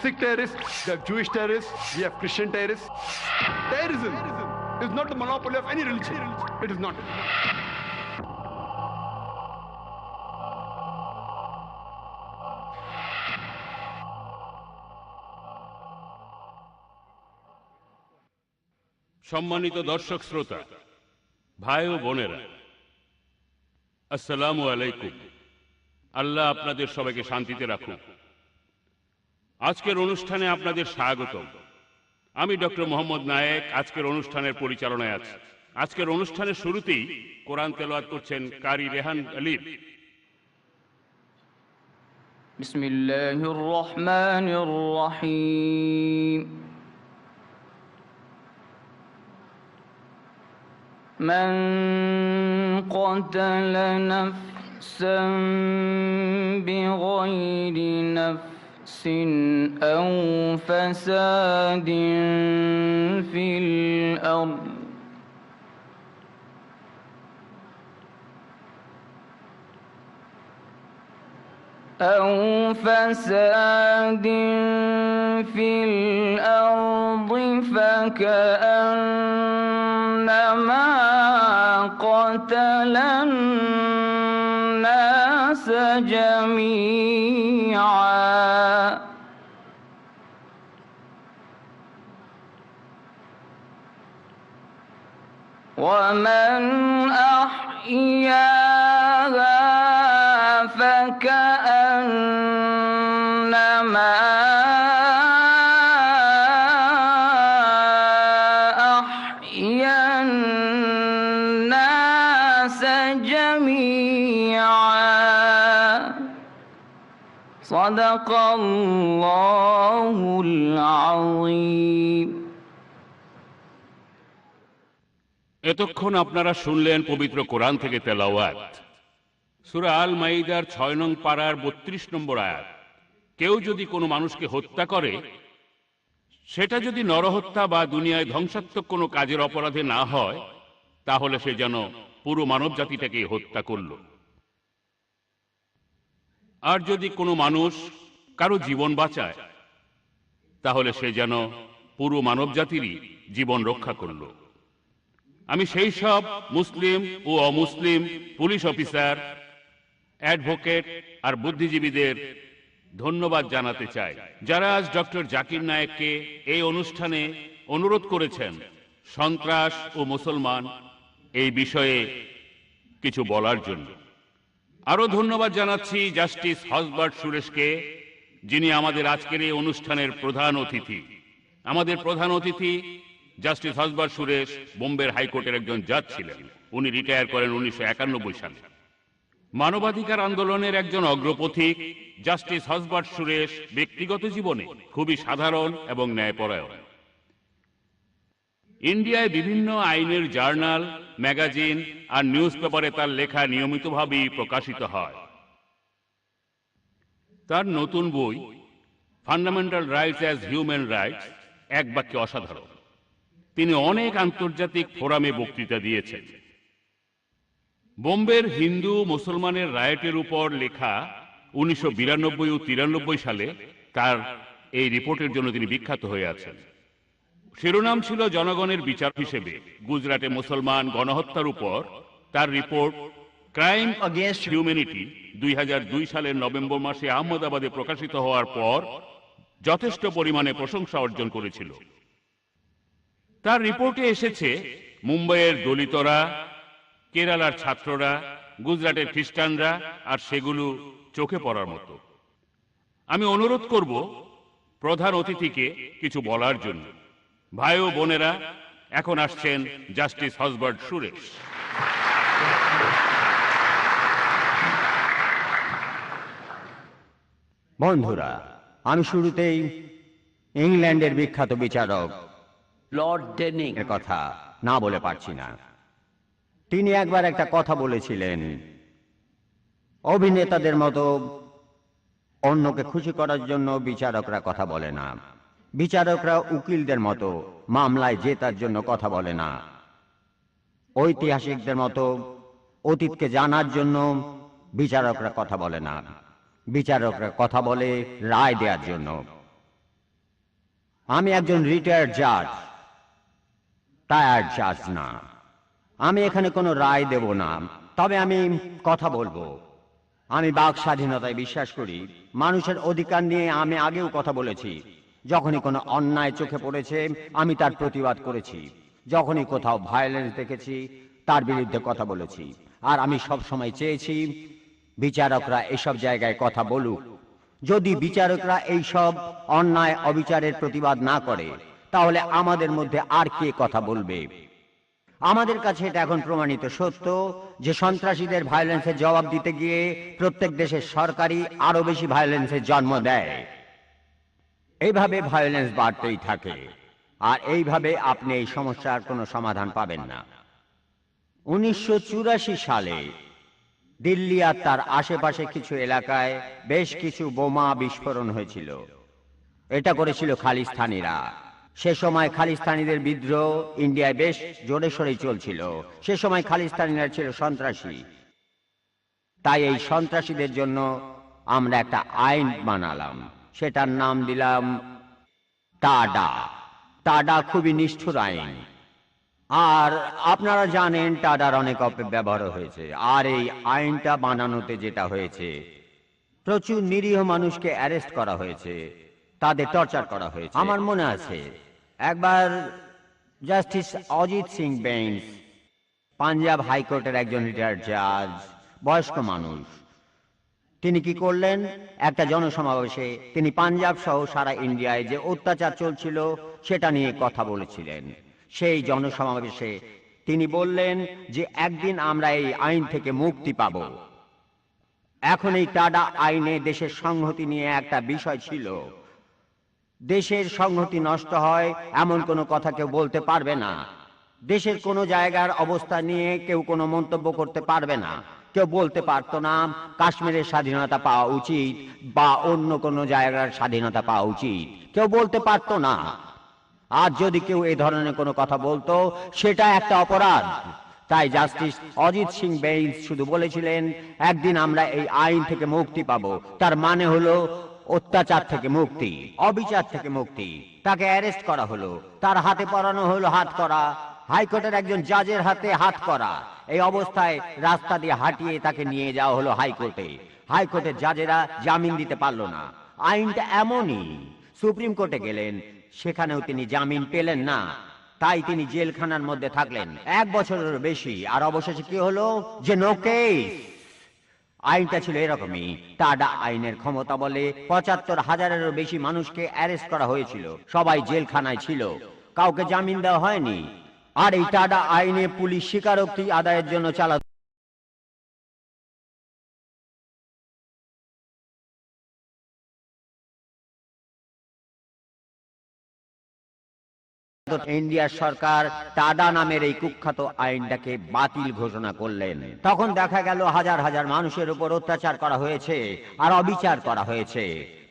Sikh terrorists, we have Jewish terrorists, we have Christian terrorists. Terrorism is not the monopoly of any religion. It is not. সম্মানিত দর্শক শ্রোতা, ভাই ও বোনেরা, আসসালামু আলাইকুম। আল্লাহ আপনাদের সবাইকে শান্তিতে রাখুন। আজকের অনুষ্ঠানে আপনাদের স্বাগতম। আমি ডক্টর মোহাম্মদ নায়েক আজকের অনুষ্ঠানের পরিচালনায় আছি। আজকের অনুষ্ঠানের শুরুতেই কোরআন তেলাওয়াত করছেন কারি রেহান আলী। বিসমিল্লাহির রহমানির রহিম। من قتل نفسا بغير نفس أو فساد في الأرض فكأنما قتل الناس جميعا ومن أحياها فكأنما أحيا الناس جميعا صدق الله العظيم। এতক্ষণ আপনারা শুনলেন পবিত্র কোরআন থেকে তেলাওয়াত, সূরা আল মাইদার 6 নং পারার 32 নম্বর আয়াত। কেউ যদি কোনো মানুষকে হত্যা করে, সেটা যদি নরহত্যা বা দুনিয়ায় ধ্বংসাত্মক কোনো কাজের অপরাধে না হয়, তাহলে সে যেন পুরো মানব জাতিটাকে হত্যা করল। আর যদি কোনো মানুষ কারো জীবন বাঁচায়, তাহলে সে যেন পুরো মানব জাতিরই জীবন রক্ষা করল। আমি সেই সব মুসলিম ও অমুসলিম পুলিশ অফিসার, অ্যাডভোকেট আর বুদ্ধিজীবীদের ধন্যবাদ জানাতে চাই, যারা আজ ডক্টর জাকির নায়েককে এই অনুষ্ঠানে অনুরোধ করেছেন সন্ত্রাস ও মুসলমান এই বিষয়ে কিছু বলার জন্য। আরো ধন্যবাদ জানাচ্ছি জাস্টিস হসবার্ট সুরেশকে, যিনি আমাদের আজকের এই অনুষ্ঠানের প্রধান অতিথি। আমাদের প্রধান অতিথি জাস্টিস হসবার্ট সুরেশ বোম্বের হাইকোর্টের একজন জাজ ছিলেন। উনি রিটায়ার করেন 1991 সালে। মানবাধিকার আন্দোলনের একজন অগ্রপথিক জাস্টিস হসবার্ট সুরেশ ব্যক্তিগত জীবনে খুবই সাধারণ এবং ন্যায়পরায়ণ। ইন্ডিয়ায় বিভিন্ন আইনের জার্নাল, ম্যাগাজিন আর নিউজ পেপারে তার লেখা নিয়মিতভাবেই প্রকাশিত হয়। তার নতুন বই fundamental rights as human rights এক বাক্যে অসাধারণ। তিনি অনেক আন্তর্জাতিক ফোরামে বক্তৃতা দিয়েছেন। বোম্বের হিন্দু মুসলমানের রায়টের উপর লেখা 1992 ও 93 সালে তার এই রিপোর্টের জন্য তিনি বিখ্যাত হয়ে আছেন। শিরোনাম ছিল জনগণের বিচার হিসেবে গুজরাটে মুসলমান গণহত্যার উপর তার রিপোর্ট ক্রাইম অ্যাগেইনস্ট হিউম্যানিটি 2002 সালের নভেম্বর মাসে আহমেদাবাদে প্রকাশিত হওয়ার পর যথেষ্ট পরিমাণে প্রশংসা অর্জন করেছিল। তার রিপোর্টে এসেছে মুম্বাইয়ের দলিতরা, কেরালার ছাত্ররা, গুজরাটের খ্রিস্টানরা, আর সেগুলো চোখে পড়ার মতো। আমি অনুরোধ করব প্রধান অতিথিকে কিছু বলার জন্য। ভাই ও বোনেরা, এখন আসছেন জাস্টিস হসবার্ট সুরেশ। বন্ধুরা, আমি শুরুতেই ইংল্যান্ডের বিখ্যাত বিচারক লর্ড ডেনিং এর কথা না বলে পারছি না। তিনি একবার একটা কথা বলেছিলেন, অভিনেতাদের মতো অন্যকে খুশি করার জন্য বিচারকরা কথা বলে না, বিচারকরা উকিলদের মতো মামলায় জেতার জন্য কথা বলে না, ঐতিহাসিকদের মতো অতীতকে জানার জন্য বিচারকরা কথা বলে না, বিচারকরা কথা বলে রায় দেওয়ার জন্য। আমি একজন রিটায়ার্ড জাজ, টায়ার্ড জাজ না। আমি এখানে কোনো রায় দেব না, তবে আমি কথা বলবো। আমি বাক স্বাধীনতায় বিশ্বাস করি। মানুষের অধিকার নিয়ে আমি আগেও কথা বলেছি। যখনই কোনো অন্যায় চোখে পড়েছে আমি তার প্রতিবাদ করেছি। যখনই কোথাও ভায়োলেন্স দেখেছি তার বিরুদ্ধে কথা বলেছি। আর আমি সব সময় চেয়েছি বিচারকরা এসব জায়গায় কথা বলুক। যদি বিচারকরা এই সব অন্যায় অবিচারের প্রতিবাদ না করে তাহলে আমাদের মধ্যে আর কে কথা বলবে? আমাদের কাছে এটা এখন প্রমাণিত সত্য যে সন্ত্রাসীদের ভায়োলেন্সের জবাব দিতে গিয়ে প্রত্যেক দেশের সরকারই আরো বেশি ভায়োলেন্সের জন্ম দেয়। এইভাবে ভায়োলেন্স বাড়তেই থাকে, আর এইভাবে আপনি এই সমস্যার কোনো সমাধান পাবেন না। 1984 সালে দিল্লি আর তার আশেপাশে কিছু এলাকায় বেশ কিছু বোমা বিস্ফোরণ হয়েছিল। এটা করেছিল খালিস্তানিরা। সে সময় খালিস্তানিদের বিদ্রোহ ইন্ডিয়ায় বেশ জোরে সোরেই চলছিল। সে সময় খালিস্তানিরা ছিল সন্ত্রাসী। তাই এই সন্ত্রাসীদের জন্য আমরা একটা আইন বানালাম, সেটার নাম দিলাম টাডা। টাডা খুবই নিষ্ঠুর আইন। আর আপনারা জানেন টাডার অনেক অপব্যবহার হয়েছে। আর এই আইনটা বানানোতে যেটা হয়েছে, প্রচুর নিরীহ মানুষকে অ্যারেস্ট করা হয়েছে, তাদের টর্চার করা হয়েছে। আমার মনে আছে একবার জাস্টিস অজিত সিং বেঞ্চ, পাঞ্জাব হাইকোর্টের একজন রিটায়ার্ড জাজ, বয়স্ক মানুষ, তিনি কি করলেন, একটা জনসমাবেশে তিনি পাঞ্জাব সহ সারা ইন্ডিয়ায় যে অত্যাচার চলছিল সেটা নিয়ে কথা বলেছিলেন। সেই জনসমাবেশে তিনি বললেন যে একদিন আমরা এই আইন থেকে মুক্তি পাব। এখন এই টাডা আইনে দেশের সংহতি নিয়ে একটা বিষয় ছিল। দেশের সংহতি নষ্ট হয় এমন কোনো কথা কেউ বলতে পারবে না। দেশের কোনো জায়গার অবস্থা নিয়ে কেউ কোনো মন্তব্য করতে পারবে না। কেউ বলতে পারতো না কাশ্মীরের স্বাধীনতা পাওয়া উচিত বা অন্য কোনো জায়গার স্বাধীনতা পাওয়া উচিত, কেউ বলতে পারতো না। আর যদি কেউ এই ধরনের কোনো কথা বলতো সেটা একটা অপরাধ। তাই জাস্টিস অজিত সিং বেঞ্চ শুধু বলেছিলেন একদিন আমরা এই আইন থেকে মুক্তি পাবো। তার মানে হলো অত্যাচার থেকে মুক্তি, অবিচার থেকে মুক্তি। তাকে অ্যারেস্ট করা হলো, তার হাতে পরানো হলো হাত করা, হাইকোর্টের একজন জাজের হাতে হাত করা। এই অবস্থায় রাস্তা দিয়ে হাঁটিয়ে তাকে নিয়ে যাওয়া হলো হাইকোর্টে। হাইকোর্টের জাজেরা জামিন দিতে পারল না। আইনটা এমনই। সুপ্রিম কোর্টে গেলেন, সেখানেও তিনি জামিন পেলেন না। তাই তিনি জেলখানার মধ্যে থাকলেন 1 বছরেরও বেশি। আর অবশেষে কি হলো যে নো কেস। আইনটা ছিল এরকমই। টাডা আইনের ক্ষমতা বলে ৭৫,০০০-এরও বেশি মানুষকে অ্যারেস্ট করা হয়েছিল। সবাই জেলখানায় ছিল, কাউকে জামিন দেওয়া হয়নি। আর এই টাডা আইনে পুলিশ স্বীকারোক্তি আদায়ের জন্য চালাত ইন্ডিয়ার সরকার টাডা নামের এই কুখ্যাত আইনটাকে বাতিল ঘোষণা করলেন। তখন দেখা গেল হাজার হাজার মানুষের উপর অত্যাচার করা হয়েছে আর অবিচার করা হয়েছে।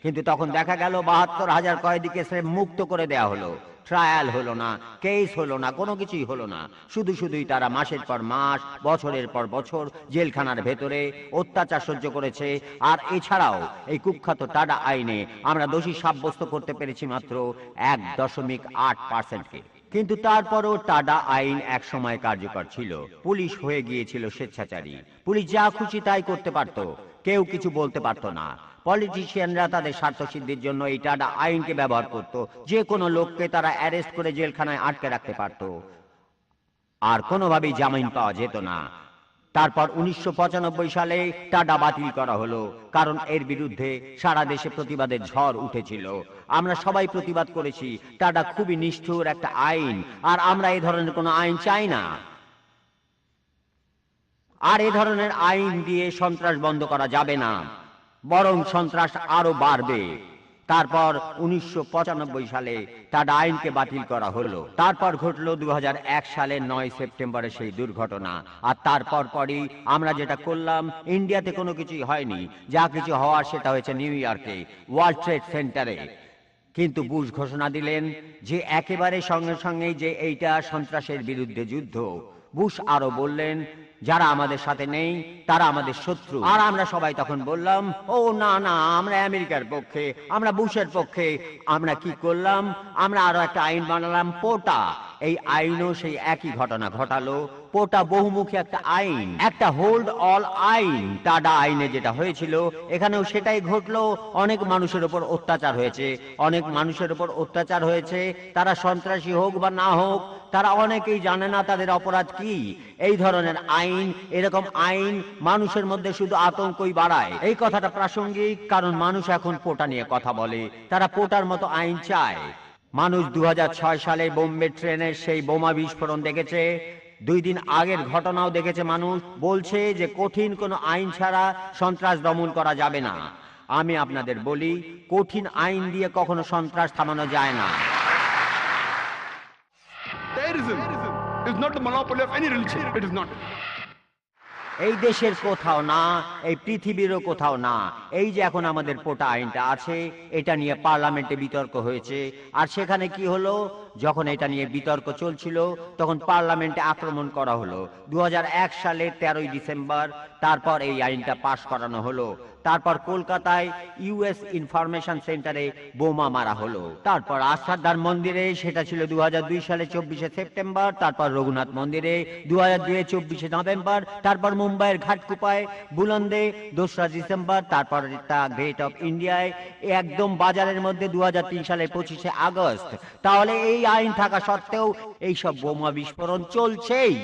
কিন্তু তখন দেখা গেল ৭২,০০০ কয়েদিকে মুক্ত করে দেয়া হলো। ট্রায়াল হলো না, কেস হলো না, কোনো কিছুই হলো না। শুধুই তারা মাসের পর মাস, বছরের পর বছর জেলখানার ভেতরে অত্যাচার সহ্য করেছে। আর এছাড়াও এই কুখ্যাত টাডা আইনে আমরা দোষী সাব্যস্ত করতে পেরেছি মাত্র ১.৮%-কে। কিন্তু তারপরও টাডা আইন এক সময় কার্যকর ছিল। পুলিশ হয়ে গিয়েছিল স্বেচ্ছাচারী। পুলিশ যা খুশি তাই করতে পারত, কেউ কিছু বলতে পারত না। পলিটিশিয়ানরা তাদের স্বার্থ সিদ্ধির জন্য এই টাডা আইনকে ব্যবহার করত। যে কোনো লোককে তারা অ্যারেস্ট করে জেলখানায় আটকে রাখতে পারত, আর কোনোভাবেই জামিন পাওয়া যেত না। তারপর 1995 সালে টাডা বাতিল করা হলো, কারণ এর বিরুদ্ধে সারা দেশে প্রতিবাদের ঝড় উঠেছিল। আমরা সবাই প্রতিবাদ করেছি। টাডা খুবই নিষ্ঠুর একটা আইন, আর আমরা এই ধরনের কোনো আইন চাই না। আর এই ধরনের আইন দিয়ে সন্ত্রাস বন্ধ করা যাবে না, বরং সন্ত্রাস আরো বাড়বে। তারপর 1995 সালে টাডা আইনকে বাতিল করা হলো। তারপর ঘটলো 2001 সালের 9 সেপ্টেম্বরে সেই দুর্ঘটনা। আর তারপর পরই আমরা যেটা করলাম, ইন্ডিয়াতে কোনো কিছুই হয়নি। যা কিছু হওয়ার সেটা হয়েছে নিউ ইয়র্কে, ওয়ার্ল্ড ট্রেড সেন্টারে। কিন্তু বুশ ঘোষণা দিলেন যে একেবারে সঙ্গে সঙ্গেই যে এইটা সন্ত্রাসের বিরুদ্ধে যুদ্ধ। বুশ আরো বললেন, যারা আমাদের সাথে নেই তারা আমাদের শত্রু। আর আমরা সবাই তখন বললাম, ও না না, আমরা আমেরিকার পক্ষে, আমরা বুশের পক্ষে। আমরা কি করলাম? আমরা আরো একটা আইন বানালাম, পোটা। এই আইনও সেই একই ঘটনা ঘটালো। পোটা বহুমুখী একটা আইন, একটা হোল্ড অল আইন। টাডা আইনে যেটা হয়েছিল এখানেও সেটাই ঘটলো। অনেক মানুষের উপর অত্যাচার হয়েছে, অনেক মানুষের উপর অত্যাচার হয়েছে। তারা সন্ত্রাসী হোক বা না হোক, তারা অনেকেই জানে না তাদের অপরাধ কি। এই ধরনের আইন, এরকম আইন মানুষের মধ্যে শুধু আতঙ্কই বাড়ায়। এই কথাটা প্রাসঙ্গিক, কারণ মানুষ এখন পোটা নিয়ে কথা বলে। তারা পোটার মতো আইন চায়। মানুষ 2006 সালে বোম্বে ট্রেনের সেই বোমা বিস্ফোরণ দেখেছে। 2 দিন আগের ঘটনাও দেখেছে। মানুষ বলছে যে কঠিন কোনো আইন ছাড়া সন্ত্রাস দমন করা যাবে না। আমি আপনাদের বলি, কঠিন আইন দিয়ে কখনো সন্ত্রাস থামানো যায় না। Terrorism is not the monopoly of any religion. It is not. এই দেশের কোথাও না, এই পৃথিবীরও কোথাও না। এই যে এখন আমাদের পোটা আইনটা আছে, এটা নিয়ে পার্লামেন্টে বিতর্ক হয়েছে। আর সেখানে কি হলো? যখন এটা নিয়ে বিতর্ক চলছিল তখন পার্লামেন্টে আক্রমণ করা হলো। 2001 সালে 13ই ডিসেম্বর তারপর এই আইনটা পাশ করানো হলো। তারপর কলকাতায় ইউএস ইনফরমেশন সেন্টারে বোমা মারা হলো। তারপর আস্থারদার মন্দিরে, সেটা ছিল 2002 সালে 24শে সেপ্টেম্বর। তারপর রঘুনাথ মন্দিরে 2002 24শে নভেম্বর। তারপর মুম্বাইয়ের ঘাটকুপায় বুলন্দে 2রা ডিসেম্বর। তারপর এটা গেট অফ ইন্ডিয়ায় একদম বাজারের মধ্যে 2003 সালের 25শে আগস্ট। তাহলে এই আইন থাকা সত্ত্বেও এইসব বোমা বিস্ফোরণ চলছেই।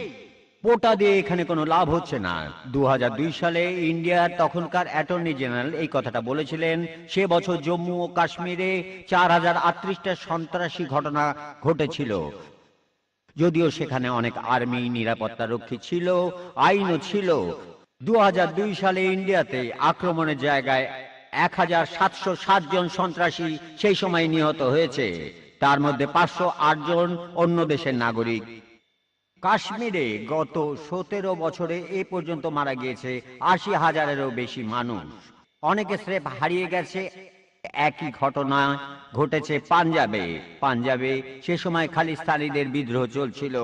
পোটা দিয়ে এখানে কোনো লাভ হচ্ছে না। 2002 সালে ইন্ডিয়ার তখনকার অ্যাটর্নি জেনারেল এই কথাটা বলেছিলেন। সে বছর জম্মু ও কাশ্মীরে 4038টা সন্ত্রাসী ঘটনা ঘটেছিল। যদিও সেখানে অনেক আর্মি, নিরাপত্তা রক্ষী ছিল, আইনও ছিল। 2002 সালে ইন্ডিয়াতে আক্রমণের জায়গায় 1707 জন সন্ত্রাসী সেই সময় নিহত হয়েছে। তার মধ্যে 508 জন অন্য দেশের নাগরিক। কাশ্মীরে গত 17 বছরে এ পর্যন্ত মারা গিয়েছে 80,000-এরও বেশি মানুষ। অনেকে স্রেফ হারিয়ে গেছে। একই ঘটনা ঘটেছে পাঞ্জাবে সে সময় খালিস্তানিদের বিদ্রোহ চলছিল।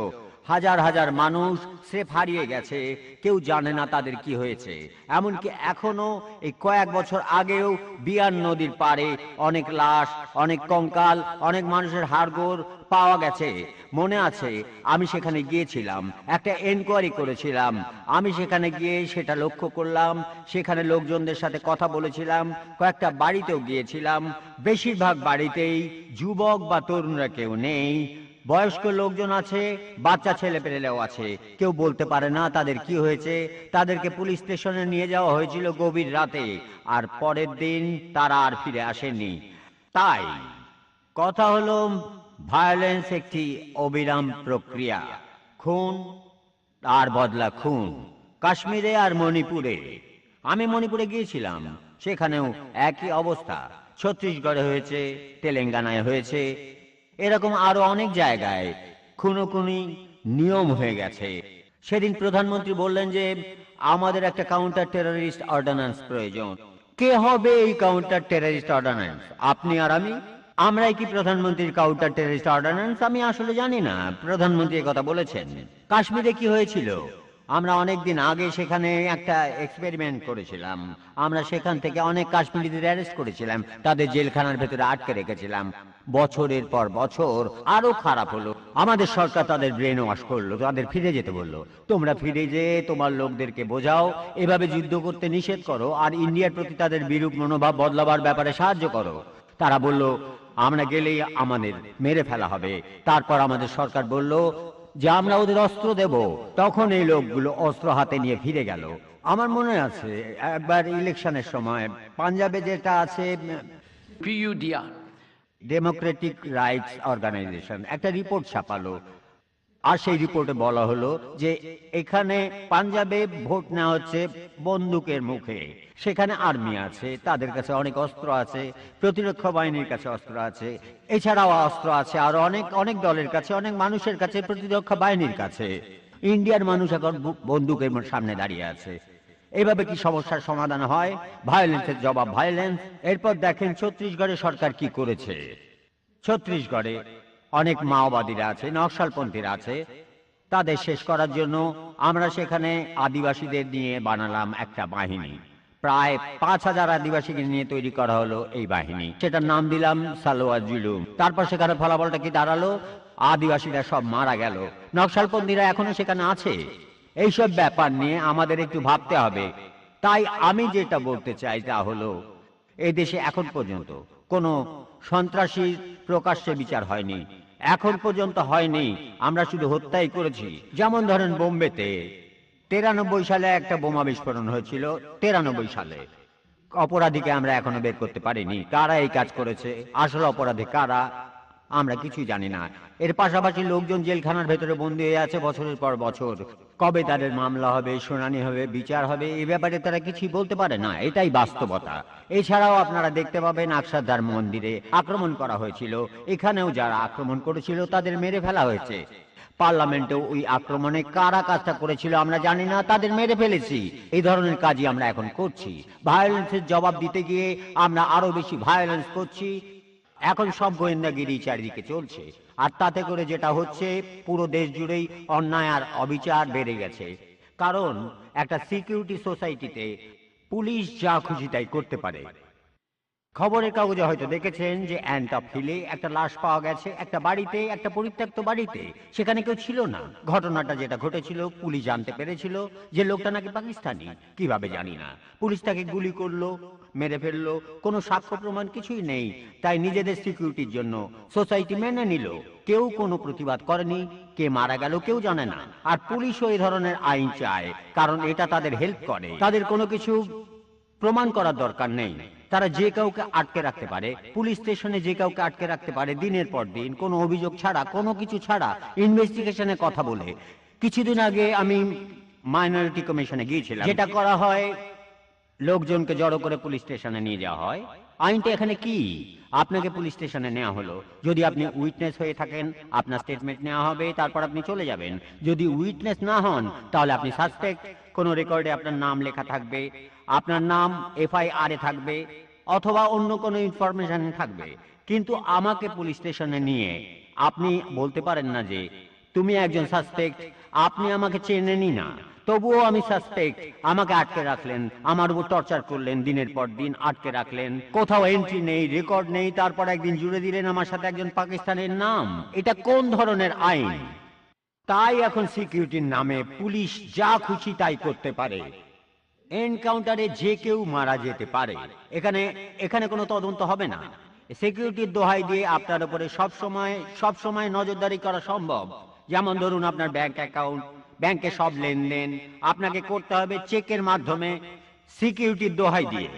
হাজার হাজার মানুষ স্রেফ হারিয়ে গেছে, কেউ জানে না তাদের কি হয়েছে। এমনকি এখনো, এই কয়েক বছর আগেও বিয়ার নদীর পাড়ে অনেক লাশ, অনেক কঙ্কাল, অনেক মানুষের হাড়গোড় পাওয়া গেছে। মনে আছে, আমি সেখানে গিয়েছিলাম, একটা এনকোয়ারি করেছিলাম। আমি সেখানে গিয়ে সেটা লক্ষ্য করলাম। সেখানে লোকজনদের সাথে কথা বলেছিলাম, কয়েকটা বাড়িতেও গিয়েছিলাম। বেশিরভাগ বাড়িতেই যুবক বা তরুণরা কেউ নেই। বয়স্ক লোকজন আছে, বাচ্চা ছেলে পেলেও আছে। কেউ বলতে পারে না তাদের কি হয়েছে। তাদেরকে পুলিশ স্টেশনে নিয়ে যাওয়া হয়েছিল গভীর রাতে, আর পরের দিন তারা আর ফিরে আসেনি। তাই কথা হলো, ভায়োলেন্স একটি অবিরাম প্রক্রিয়া। খুন আর বদলা খুন। কাশ্মীরে আর মণিপুরে, আমি মণিপুরে গিয়েছিলাম, সেখানেও একই অবস্থা। ছত্তিশগড়ে হয়েছে, তেলেঙ্গানায় হয়েছে, এরকম আরো অনেক জায়গায় খুনোখুনি নিয়ম হয়ে গেছে। সেদিন প্রধানমন্ত্রী বললেন যে আমাদের একটা কাউন্টার টেররিস্ট অর্ডিন্যান্স প্রয়োজন। কে হবে এই কাউন্টার টেররিস্ট অর্ডিন্যান্স? আপনি আর আমি? আমরাই কি প্রধানমন্ত্রীর কাউন্টার টেররিস্ট অর্ডিন্যান্স? আমি আসলে জানি না। প্রধানমন্ত্রী কথা বলেছেন। কাশ্মীরে কি হয়েছিল? আমরা অনেকদিন আগে সেখানে একটা এক্সপেরিমেন্ট করেছিলাম। আমরা সেখান থেকে অনেক কাশ্মীরিদের অ্যারেস্ট করেছিলাম, তাদের জেলখানার ভেতরে আটকে রেখেছিলাম। বছরের পর বছর আরো খারাপ হলো। আমাদের সরকার তাদের ব্রেন ওয়াশ করলো, তাদের ফিরে যেতে বললো। তোমরা ফিরে যেয়ে তোমার লোকদেরকে বোঝাও, এভাবে যুদ্ধ করতে নিষেধ করো, আর ইন্ডিয়ার প্রতি তাদের বিরূপ মনোভাব বদলাবার ব্যাপারে সাহায্য করো। তারা বলল আমরা গেলেই আমাদের মেরে ফেলা হবে। তারপর আমাদের সরকার বলল যে আমরা ওদের অস্ত্র দেব। তখন এই লোকগুলো অস্ত্র হাতে নিয়ে ফিরে গেল। আমার মনে আছে একবার ইলেকশনের সময় পাঞ্জাবে যেটা আছে PUDR, ডেমোক্রেটিক রাইটস অর্গানাইজেশন, একটা রিপোর্ট ছাপালো। আর সেই রিপোর্টে বলা হলো যে এখানে পাঞ্জাবে ভোট নেওয়া হচ্ছে বন্দুকের মুখে। সেখানে আর্মি আছে, তাদের কাছে অনেক অস্ত্র আছে, প্রতিরক্ষা বাহিনীর কাছে অস্ত্র আছে, এছাড়াও অস্ত্র আছে আরো অনেক অনেক দলের কাছে, অনেক মানুষের কাছে, প্রতিরক্ষা বাহিনীর কাছে। ইন্ডিয়ার মানুষ এখন বন্দুকের সামনে দাঁড়িয়ে আছে। এইভাবে কি সমস্যার সমাধান হয়? ভায়োলেন্সের জবাব ভায়োলেন্স। এরপর দেখেন ছত্তিশগড়ে সরকার কি করেছে। ছত্তিশগড়ে অনেক মাওবাদীরা আছে, নকশালপন্থীরা আছে, তাদের শেষ করার জন্য আমরা সেখানে আদিবাসীদের নিয়ে বানালাম একটা বাহিনী। প্রায় 5,000 আদিবাসীকে নিয়ে তৈরি করা হলো এই বাহিনী। সেটার নাম দিলাম সালোয়ার জুলুম। তারপর সেখানে ফলাফলটা কি দাঁড়ালো? আদিবাসীরা সব মারা গেল, নকশালপন্থীরা এখনো সেখানে আছে। এইসব ব্যাপার নিয়ে আমাদের একটু ভাবতে হবে। তাই আমি যেটা বলতে চাই তা হলো, এই দেশে এখন পর্যন্ত কোনো সন্ত্রাসীর প্রকাশ্যে বিচার হয়নি, এখন পর্যন্ত হয়নি। আমরা শুধু হত্যাই করেছি। যেমন ধরেন বোম্বেতে 93 সালে একটা বোমা বিস্ফোরণ হয়েছিল। 93 সালে অপরাধীকে আমরা এখনো বের করতে পারিনি। কারা এই কাজ করেছে, আসল অপরাধী কারা, আমরা কিছুই জানি না। এর পাশাপাশি লোকজন জেলখানার ভেতরে বন্দী হয়ে আছে বছরের পর বছর। কবে তাদের মামলা হবে, শুনানি হবে, বিচার হবে, এই ব্যাপারে তারা কিছুই বলতে পারে না। এটাই বাস্তবতা। এছাড়াও আপনারা দেখতে পাবেন আকসারদার মন্দিরে আক্রমণ করা হয়েছিল। এখানেও যারা আক্রমণ করেছিল তাদের মেরে ফেলা হয়েছে। পার্লামেন্টেও ওই আক্রমণে কারা কাজটা করেছিল আমরা জানি না, তাদের মেরে ফেলেছি। এই ধরনের কাজই আমরা এখন করছি। ভায়োলেন্সের জবাব দিতে গিয়ে আমরা আরো বেশি ভায়োলেন্স করছি। এখন সব গোয়েন্দাগিরি চারিদিকে চলছে, আর তাতে করে যেটা হচ্ছে, পুরো দেশ জুড়েই অন্যায় আর অবিচার বেড়ে গেছে। কারণ একটা সিকিউরিটি সোসাইটিতে পুলিশ যা খুশি তাই করতে পারে। খবরের কাগজে হয়তো দেখেছেন যে অ্যান্টপ হিলে একটা লাশ পাওয়া গেছে একটা বাড়িতে, একটা পরিত্যক্ত বাড়িতে। সেখানে কেউ ছিল না। ঘটনাটা যেটা ঘটেছিল, পুলিশ জানতে পেরেছিল যে লোকটা নাকি পাকিস্তানি। কিভাবে জানি না। পুলিশ তাকে গুলি করলো, মেরে ফেললো। কোনো সাক্ষ্য প্রমাণ কিছুই নেই। তাই নিজেদের সিকিউরিটির জন্য সোসাইটি মেনে নিল। কেউ কোনো প্রতিবাদ করেনি। কে মারা গেল কেউ জানে না। আর পুলিশও এই ধরনের আইন চায়, কারণ এটা তাদের হেল্প করে। তাদের কোনো কিছু প্রমাণ করার দরকার নেই। তারা যে কাউকে আটকে রাখতে পারে, পুলিশ স্টেশনে যে কাউকে আটকে রাখতে পারে দিনের পর দিন, কোনো অভিযোগ ছাড়া, কোনো কিছু ছাড়া, ইনভেস্টিগেশনের কথা বলে। কিছুদিন আগে আমি মাইনরিটি কমিশনে গিয়েছিলাম। যেটা করা হয়, লোকজনকে জড়ো করে পুলিশ স্টেশনে নিয়ে যাওয়া হয়। আইনটা এখানে কি? আপনাকে পুলিশ স্টেশনে নেওয়া হলো। যদি আপনি উইটনেস হয়ে থাকেন, আপনার স্টেটমেন্ট নেওয়া হবে, তারপর আপনি চলে যাবেন। যদি উইটনেস না হন, তাহলে আপনি সাসপেক্ট। কোনো রেকর্ডে আপনার নাম লেখা থাকবে, আপনার নাম FIR এ থাকবে, অথবা অন্য কোনো ইনফরমেশনে থাকবে। কিন্তু আমাকে পুলিশ স্টেশনে নিয়ে আপনি বলতে পারেন না যে তুমি একজন সাসপেক্ট, আপনি আমাকে চেনেনই না, তবুও আমি সাসপেক্ট। আমাকে আটকে রাখলেন, আমার উপর টর্চার করলেন, দিনের পর দিন আটকে রাখলেন। কোথাও এন্ট্রি নেই, রেকর্ড নেই, তারপর একদিন জুড়ে দিলেন আমার সাথে একজন পাকিস্তানের নাম। এটা কোন ধরনের আইন? তাই এখন সিকিউরিটির নামে পুলিশ যা খুশি তাই করতে পারে। এনকাউন্টারে যে কেউ মারা যেতে পারে। এখানে কোনো তদন্ত হবে না। সিকিউরিটির দোহাই দিয়ে আপনার উপরে সব সময় নজরদারি করা সম্ভব। যেমন ধরুন আপনার ব্যাংক অ্যাকাউন্ট, ব্যাংকে সব লেনদেন আপনাকে করতে হবে চেকের মাধ্যমে, সিকিউরিটির দোহাই দিয়ে।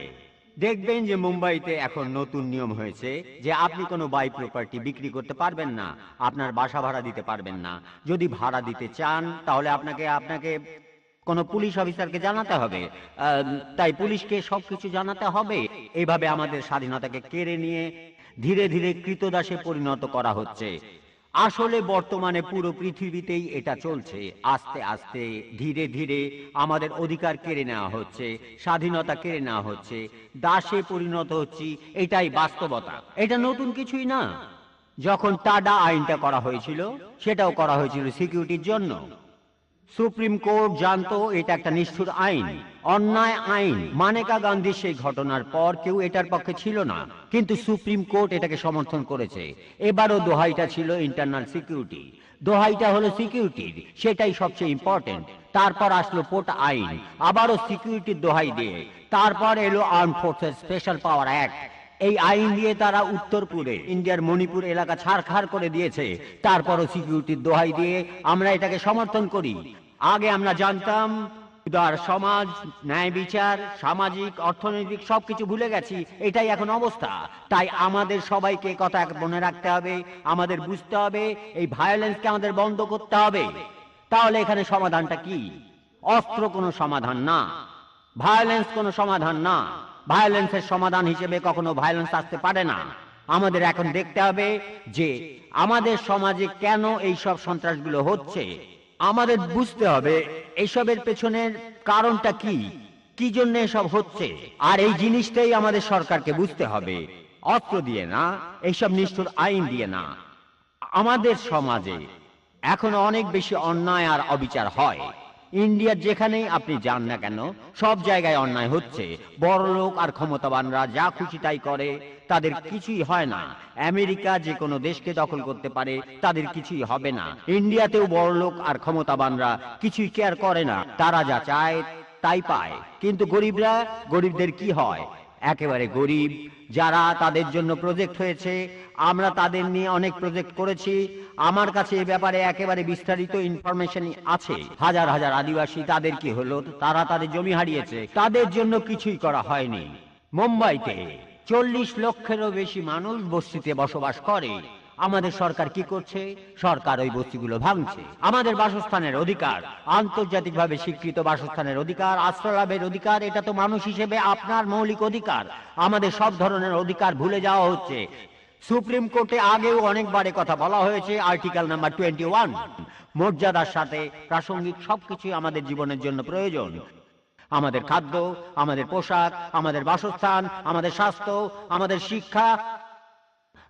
দেখবেন যে মুম্বাইতে এখন নতুন নিয়ম হয়েছে যে আপনি কোনো বাই প্রপার্টি বিক্রি করতে পারবেন না, আপনার বাসা ভাড়া দিতে পারবেন না। যদি ভাড়া দিতে চান তাহলে আপনাকে কোনো পুলিশ অফিসারকে জানাতে হবে। তাই পুলিশকে সবকিছু জানাতে হবে। এইভাবে আমাদের স্বাধীনতাকে কেড়ে নিয়ে ধীরে ধীরে কৃতদাসে পরিণত করা হচ্ছে। আসলে বর্তমানে পুরো পৃথিবীতেই এটা চলছে। আস্তে আস্তে ধীরে ধীরে আমাদের অধিকার কেড়ে নেওয়া হচ্ছে, স্বাধীনতা কেড়ে নেওয়া হচ্ছে, দাসে পরিণত হচ্ছি। এটাই বাস্তবতা। এটা নতুন কিছুই না। যখন টাডা আইনটা করা হয়েছিল, সেটাও করা হয়েছিল সিকিউরিটির জন্য। সুপ্রিম কোর্ট জানতো এটা একটা নিষ্ঠুর আইন, অন্যায় আইন। মানেকা গান্ধীর সেই ঘটনার পর কেউ এটার পক্ষে ছিল না, কিন্তু সুপ্রিম কোর্ট এটাকে সমর্থন করেছে। এবারও দোহাইটা ছিল ইন্টারনাল সিকিউরিটি। দোহাইটা হলো সিকিউরিটির, সেটাই সবচেয়ে ইম্পর্টেন্ট। তারপর আসলো পোর্ট আইন, আবারও সিকিউরিটির দোহাই দিয়ে। তারপর এলো আর্ম ফোর্সেস স্পেশাল পাওয়ার অ্যাক্ট। এই আইন দিয়ে তারা উত্তরপুরে ইন্ডিয়ার মণিপুর এলাকা ছাড়খাড় করে দিয়েছে। তারপরও সিকিউরিটির দোহাই দিয়ে আমরা এটাকে সমর্থন করি। আগে আমরা জানতাম উদার সমাজ, ন্যায় বিচার, সামাজিক, অর্থনৈতিক সবকিছু ভুলে গেছি। এটাই এখন অবস্থা। তাই আমাদের সবাইকে কথা মনে রাখতে হবে, আমাদের বুঝতে হবে এই ভায়োলেন্সকে আমাদের বন্ধ করতে হবে। তাহলে এখানে সমাধানটা কি? অস্ত্র কোনো সমাধান না, ভায়োলেন্স কোনো সমাধান না। ভায়োলেন্সের সমাধান হিসেবে কখনো ভায়োলেন্স আসতে পারে না। আমাদের এখন দেখতে হবে যে আমাদের সমাজে কেন এই সব সন্ত্রাসগুলো হচ্ছে। আমাদের বুঝতে হবে এইসবের পেছনের কারণটা কি, কি জন্য এসব হচ্ছে। আর এই জিনিসটাই আমাদের সরকারকে বুঝতে হবে, অস্ত্র দিয়ে না, এইসব নিষ্ঠুর আইন দিয়ে না। আমাদের সমাজে এখনো অনেক বেশি অন্যায় আর অবিচার হয়। ইন্ডিয়ার যেখানেই আপনি যান না কেন, সব জায়গায় অন্যায় হচ্ছে। বড়লোক আর ক্ষমতাবানরা যা খুশি তাই করে, তাদের কিছুই হয় না। আমেরিকা যে কোনো দেশকে দখল করতে পারে, তাদের কিছুই হবে না। ইন্ডিয়াতেও বড়লোক আর ক্ষমতাবানরা কিছুই কেয়ার করে না, তারা যা চায় তাই পায়। কিন্তু গরিবদের কি হয়? একেবারে গরিব যারা, তাদের জন্য প্রজেক্ট হয়েছে, আমরা তাদের নিয়ে অনেক প্রজেক্ট করেছি। আমার কাছে এ ব্যাপারে একেবারে বিস্তারিত ইনফরমেশন আছে। হাজার হাজার আদিবাসী, তাদের কি হলো? তারা তাদের জমি হারিয়েছে, তাদের জন্য কিছুই করা হয়নি। মুম্বাইতে 40 লক্ষেরও বেশি মানুষ বস্তিতে বসবাস করে। আমাদের সরকার কি করছে? সরকার ওই বস্তিগুলো ভাঙছে। আমাদের বাসস্থানের অধিকার, আন্তর্জাতিকভাবে স্বীকৃত বাসস্থানের অধিকার, আশ্রয় লাভের অধিকার, এটা তো মানুষ হিসেবে আপনার মৌলিক অধিকার। আমাদের সব ধরনের অধিকার ভুলে যাওয়া হচ্ছে। সুপ্রিম কোর্টে আগেও অনেকবার কথা বলা হয়েছে, আর্টিকেল নাম্বার 21, মর্যাদার সাথে প্রাসঙ্গিক সবকিছুই আমাদের জীবনের জন্য প্রয়োজন। আমাদের খাদ্য, আমাদের পোশাক, আমাদের বাসস্থান, আমাদের স্বাস্থ্য, আমাদের শিক্ষা।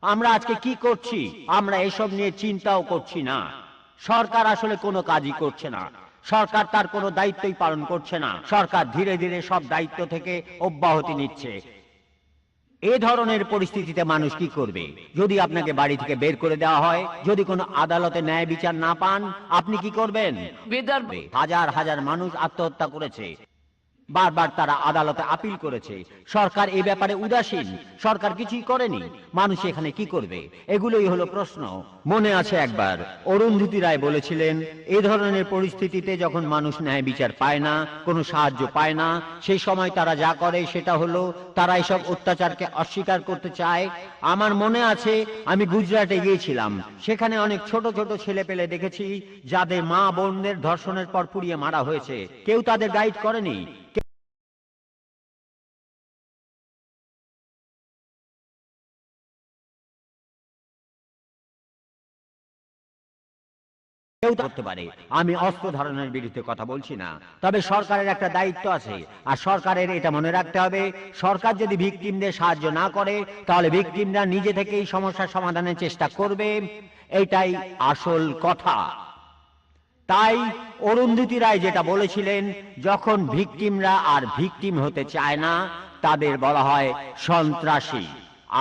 আমরা আজকে কি করছি? আমরা এসব নিয়ে চিন্তাও করছি না। সরকার আসলে কোনো কাজই করছে না। সরকার তার কোনো দায়িত্বই পালন করছে না। সরকার ধীরে ধীরে সব দায়িত্ব থেকে অব্যাহতি নিচ্ছে। এ ধরনের পরিস্থিতিতে মানুষ কি করবে? যদি আপনাকে বাড়ি থেকে বের করে দেওয়া হয়, যদি কোনো আদালতে ন্যায় বিচার না পান, আপনি কি করবেন? হাজার হাজার মানুষ আত্মহত্যা করেছে, বারবার তারা আদালতে আপিল করেছে। সরকার এই ব্যাপারে উদাসীন, সরকার কিছুই করেনি। মানুষ এখানে কি করবে? এগুলোই হলো প্রশ্ন। মনে আছে একবার অরুন্ধতী রায় বলেছিলেন, এই ধরনের পরিস্থিতিতে যখন মানুষ ন্যায় বিচার পায় না, কোনো সাহায্য পায় না, সেই সময় তারা যা করে সেটা হলো তারা এসব অত্যাচারকে অস্বীকার করতে চায়। আমার মনে আছে আমি গুজরাটে গিয়েছিলাম, সেখানে অনেক ছোট ছোট ছেলে পেলে দেখেছি যাদের মা বোনদের ধর্ষণের পর পুড়িয়ে মারা হয়েছে। কেউ তাদের গাইড করেনি। কেউ করতে পারে। আমি অস্ত্র ধারণের বিরুদ্ধে কথা বলছি না, তবে সরকারের একটা দায়িত্ব আছে, আর সরকারের এটা মনে রাখতে হবে, সরকার যদি ভিকটিমদের সাহায্য না করে, তাহলে ভিকটিমরা নিজে থেকেই সমস্যার সমাধানের চেষ্টা করবে। এটাই আসল কথা। তাই অরুন্ধতী রায় যেটা বলেছিলেন, যখন ভিকটিমরা আর ভিকটিম হতে চায় না, তাদের বলা হয় সন্ত্রাসী।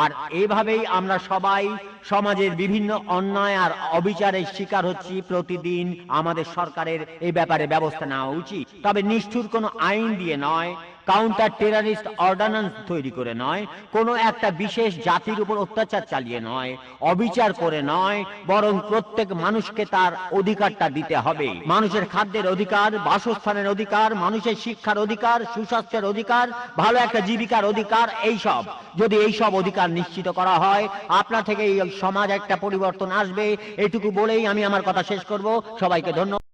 আর এভাবেই আমরা সবাই সমাজের বিভিন্ন অন্যায় আর অবিচারের শিকার হচ্ছি প্রতিদিন। আমাদের সরকারের এই ব্যাপারে ব্যবস্থা নেওয়া উচিত, তবে নিষ্ঠুর কোনো আইন দিয়ে নয়, কাউন্টার টেররিস্ট অর্ডিন্যান্স তৈরি করে নয়, কোনো একটা বিশেষ জাতির উপর অত্যাচার চালিয়ে নয়, অবিচার করে নয়, বরং প্রত্যেক মানুষকে তার অধিকারটা দিতে হবে। মানুষের খাদ্যের অধিকার, বাসস্থানের অধিকার, মানুষের শিক্ষার অধিকার, সুস্বাস্থ্যের অধিকার, ভালো একটা জীবিকার অধিকার, এইসব যদি এইসব অধিকার নিশ্চিত করা হয়, আপনা থেকে এই সমাজ একটা পরিবর্তন আসবে। এটুকু বলেই আমি আমার কথা শেষ করব। সবাইকে ধন্যবাদ।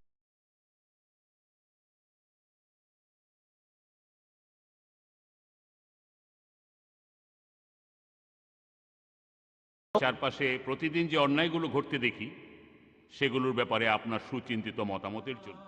চারপাশে প্রতিদিন যে অন্যায়গুলো ঘটতে দেখি, সেগুলোর ব্যাপারে আপনার সুচিন্তিত মতামতের জন্য